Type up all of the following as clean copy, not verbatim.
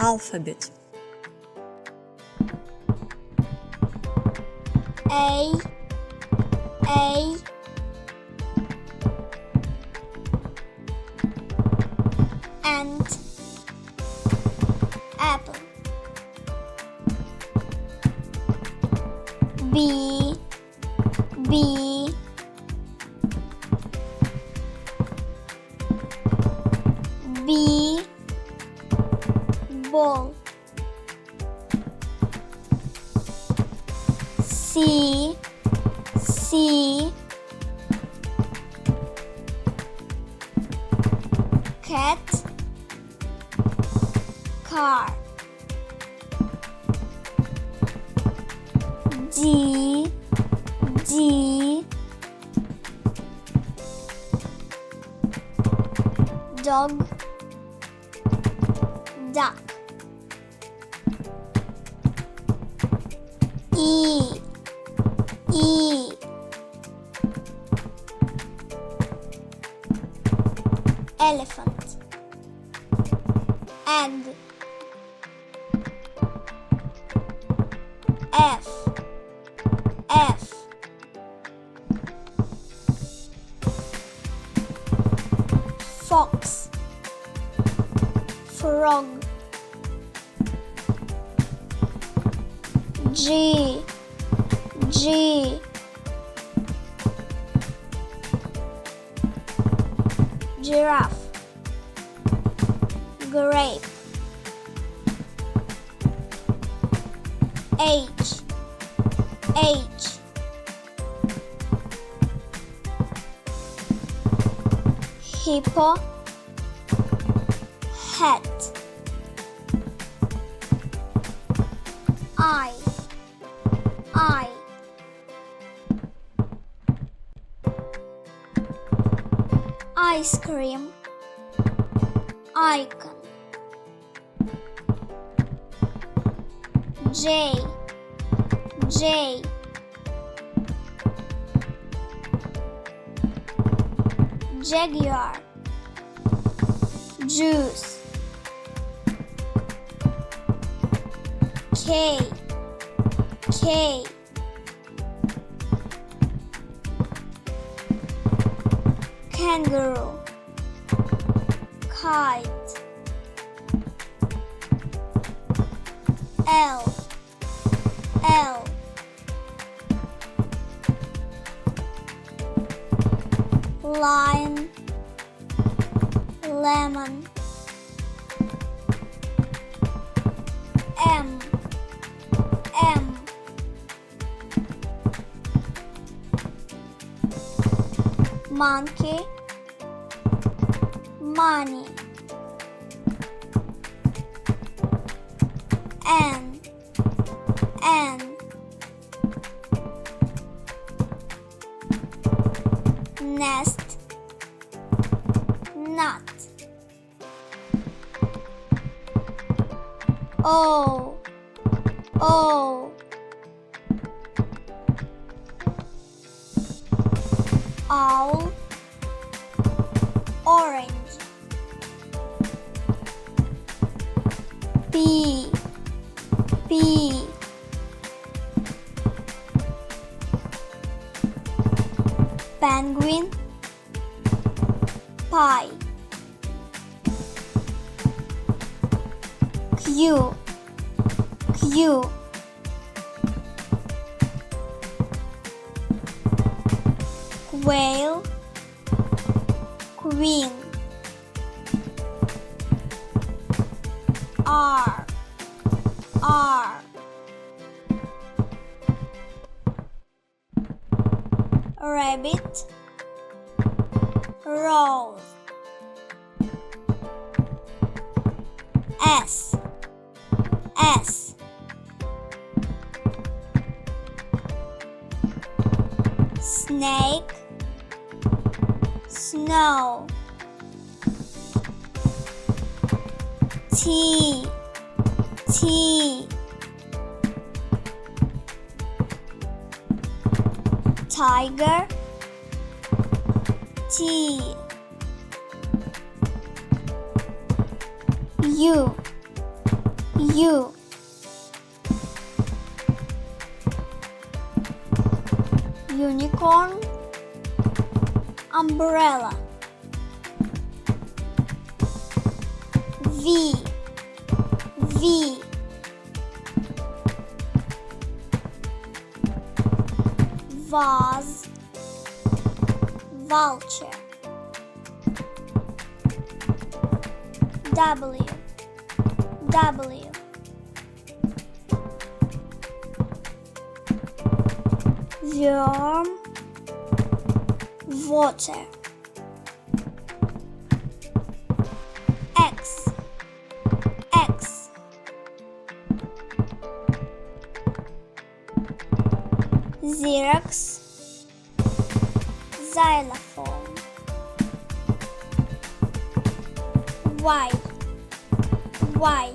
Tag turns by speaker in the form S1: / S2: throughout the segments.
S1: alphabet.
S2: A and apple. B ball. C cat car. D dog duck. E elephant. Egg. F fox. Frog. G giraffe. Grape. H hippo. Hat. I ice cream. Icon. J jaguar. Juice. K kangaroo. Kite. L lion. Lemon. M monkey. Money. N nest. Nut. O owl. Orange. P penguin. Pie. Q quail. Queen. R rabbit. Rose. S snake. Snow. T tiger. T U U. Unicorn, umbrella. V. V. Vase, vulture. W. W. Worm, water. X. X. Xerox, xylophone. Y. Y.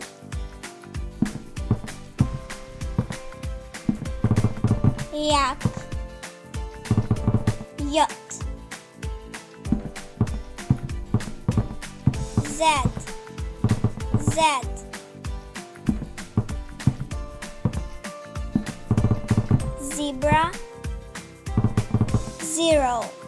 S2: Yak, yacht. Z. Z. Zebra, zero.